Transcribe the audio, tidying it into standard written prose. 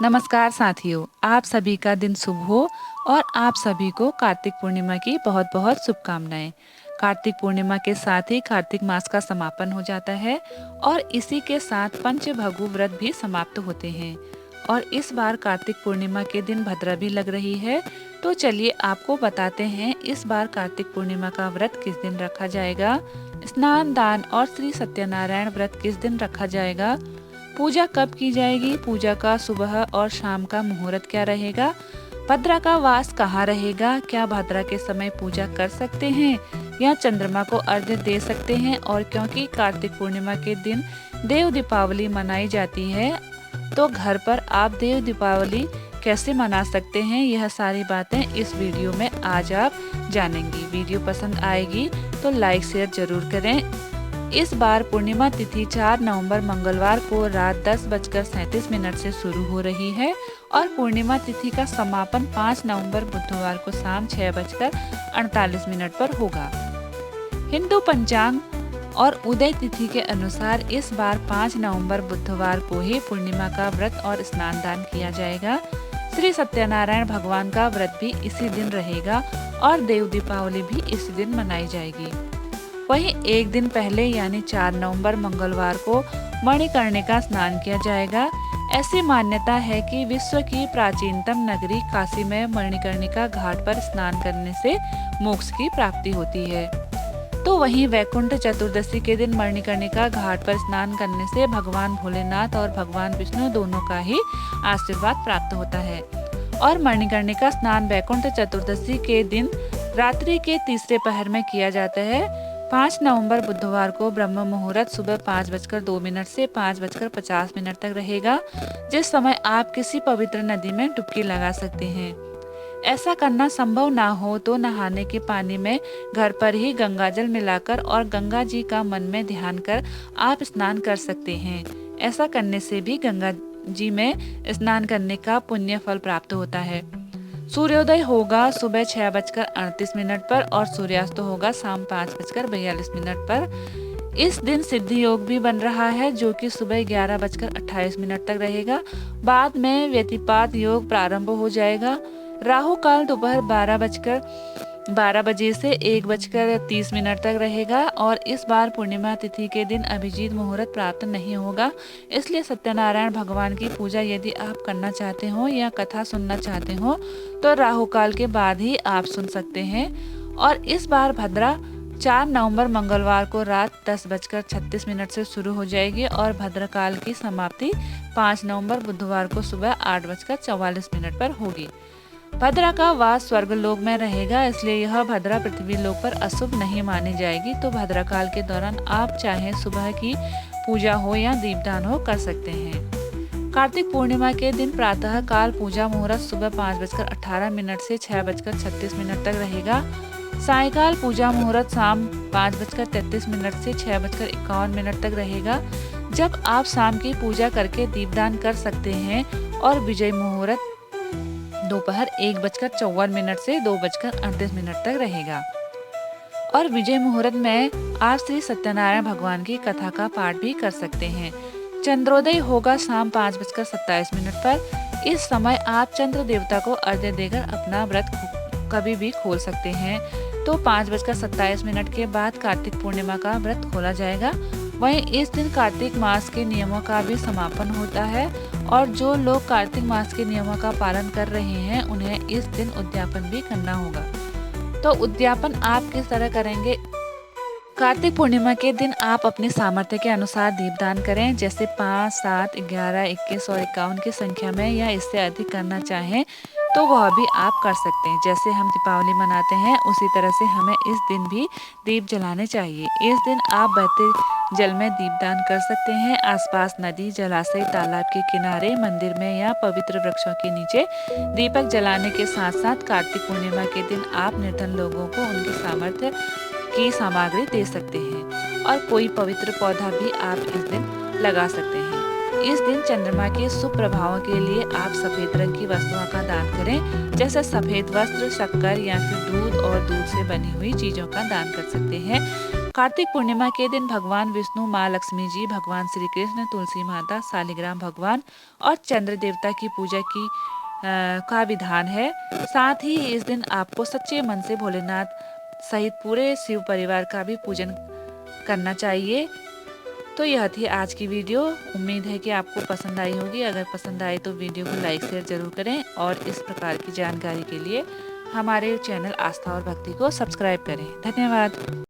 नमस्कार साथियों, आप सभी का दिन शुभ हो और आप सभी को कार्तिक पूर्णिमा की बहुत बहुत शुभकामनाएं। कार्तिक पूर्णिमा के साथ ही कार्तिक मास का समापन हो जाता है और इसी के साथ पंचभगु व्रत भी समाप्त होते हैं। और इस बार कार्तिक पूर्णिमा के दिन भद्रा भी लग रही है, तो चलिए आपको बताते हैं इस बार कार्तिक पूर्णिमा का व्रत किस दिन रखा जाएगा, स्नान दान और श्री सत्यनारायण व्रत किस दिन रखा जाएगा, पूजा कब की जाएगी, पूजा का सुबह और शाम का मुहूर्त क्या रहेगा, भद्रा का वास कहाँ रहेगा, क्या भद्रा के समय पूजा कर सकते हैं या चंद्रमा को अर्घ्य दे सकते हैं। और क्योंकि कार्तिक पूर्णिमा के दिन देव दीपावली मनाई जाती है, तो घर पर आप देव दीपावली कैसे मना सकते हैं, यह सारी बातें इस वीडियो में आज आप जानेंगी। वीडियो पसंद आएगी तो लाइक शेयर जरूर करें। इस बार पूर्णिमा तिथि 4 नवंबर मंगलवार को रात 10:37 से शुरू हो रही है और पूर्णिमा तिथि का समापन 5 नवंबर बुधवार को शाम 6:48 पर होगा। हिंदू पंचांग और उदय तिथि के अनुसार इस बार 5 नवंबर बुधवार को ही पूर्णिमा का व्रत और स्नान दान किया जाएगा। श्री सत्यनारायण भगवान का व्रत भी इसी दिन रहेगा और देव दीपावली भी इसी दिन मनाई जाएगी। वहीं एक दिन पहले यानी 4 नवंबर मंगलवार को मणिकर्णिका स्नान किया जाएगा। ऐसी मान्यता है कि विश्व की प्राचीनतम नगरी काशी में मणिकर्णिका घाट पर स्नान करने से मोक्ष की प्राप्ति होती है। तो वहीं वैकुंठ चतुर्दशी के दिन मणिकर्णिका घाट पर स्नान करने से भगवान भोलेनाथ और भगवान विष्णु दोनों का ही आशीर्वाद प्राप्त होता है। और मणिकर्णिका स्नान वैकुंठ चतुर्दशी के दिन रात्रि के तीसरे पहर में किया जाता है। 5 नवंबर बुधवार को ब्रह्म मुहूर्त सुबह 5:02 से 5:50 तक रहेगा, जिस समय आप किसी पवित्र नदी में डुबकी लगा सकते हैं। ऐसा करना संभव ना हो तो नहाने के पानी में घर पर ही गंगा जल मिलाकर और गंगा जी का मन में ध्यान कर आप स्नान कर सकते हैं। ऐसा करने से भी गंगा जी में स्नान करने का पुण्य फल प्राप्त होता है। सूर्योदय होगा सुबह 6:38 पर और सूर्यास्त होगा शाम 5:42 पर। इस दिन सिद्धि योग भी बन रहा है, जो कि सुबह 11:28 तक रहेगा। बाद में व्यतिपात योग प्रारंभ हो जाएगा। राहु काल दोपहर 12 बजे से 1:30 तक रहेगा और इस बार पूर्णिमा तिथि के दिन अभिजीत मुहूर्त प्राप्त नहीं होगा। इसलिए सत्यनारायण भगवान की पूजा यदि आप करना चाहते हो या कथा सुनना चाहते हो तो राहु काल के बाद ही आप सुन सकते हैं। और इस बार भद्रा 4 नवंबर मंगलवार को रात 10:36 से शुरू हो जाएगी और भद्रकाल की समाप्ति 5 नवंबर बुधवार को सुबह 8:44 पर होगी। भद्रा का वास स्वर्गलोक में रहेगा, इसलिए यह भद्रा पृथ्वी लोक पर अशुभ नहीं मानी जाएगी। तो भद्रा काल के दौरान आप चाहे सुबह की पूजा हो या दीपदान हो कर सकते हैं। कार्तिक पूर्णिमा के दिन प्रातः काल पूजा मुहूर्त सुबह 5:18 से 6:36 तक रहेगा। सायकाल पूजा मुहूर्त शाम 5:33 से 6:51 तक रहेगा, जब आप शाम की पूजा करके दीपदान कर सकते हैं। और विजय मुहूर्त दोपहर 1:54 से 2:38 तक रहेगा। और विजय मुहूर्त में आप श्री सत्यनारायण भगवान की कथा का पाठ भी कर सकते हैं। चंद्रोदय होगा शाम 5:27 पर। इस समय आप चंद्र देवता को अर्घ्य देकर अपना व्रत कभी भी खोल सकते हैं। तो 5:27 के बाद कार्तिक पूर्णिमा का व्रत खोला जाएगा। वहीं इस दिन कार्तिक मास के नियमों का भी समापन होता है और जो लोग कार्तिक मास के नियमों का पालन कर रहे हैं उन्हें इस दिन उद्यापन भी करना होगा। तो उद्यापन आप किस तरह करेंगे? कार्तिक पूर्णिमा के दिन आप अपने सामर्थ्य के अनुसार दीपदान करें, जैसे 5, 7, 11, 21 और 51 की संख्या में या इससे अधिक करना चाहें तो वह भी आप कर सकते हैं। जैसे हम दीपावली मनाते हैं उसी तरह से हमें इस दिन भी दीप जलाने चाहिए। इस दिन आप बहते जल में दीपदान कर सकते हैं। आसपास नदी, जलाशय, तालाब के किनारे, मंदिर में या पवित्र वृक्षों के नीचे दीपक जलाने के साथ साथ कार्तिक पूर्णिमा के दिन आप निर्धन लोगों को उनकी सामर्थ्य की सामग्री दे सकते हैं और कोई पवित्र पौधा भी आप इस दिन लगा सकते हैं। इस दिन चंद्रमा के शुभ प्रभावों के लिए आप सफेद रंग की वस्तुओं का दान करें, जैसे सफेद वस्त्र, शक्कर या फिर दूध और दूध से बनी हुई चीजों का दान कर सकते हैं। कार्तिक पूर्णिमा के दिन भगवान विष्णु, माँ लक्ष्मी जी, भगवान श्री कृष्ण, तुलसी माता, शालिग्राम भगवान और चंद्र देवता की पूजा का विधान है। साथ ही इस दिन आपको सच्चे मन से भोलेनाथ सहित पूरे शिव परिवार का भी पूजन करना चाहिए। तो यह थी आज की वीडियो। उम्मीद है कि आपको पसंद आई होगी। अगर पसंद आए तो वीडियो को लाइक शेयर जरूर करें और इस प्रकार की जानकारी के लिए हमारे चैनल आस्था और भक्ति को सब्सक्राइब करें। धन्यवाद।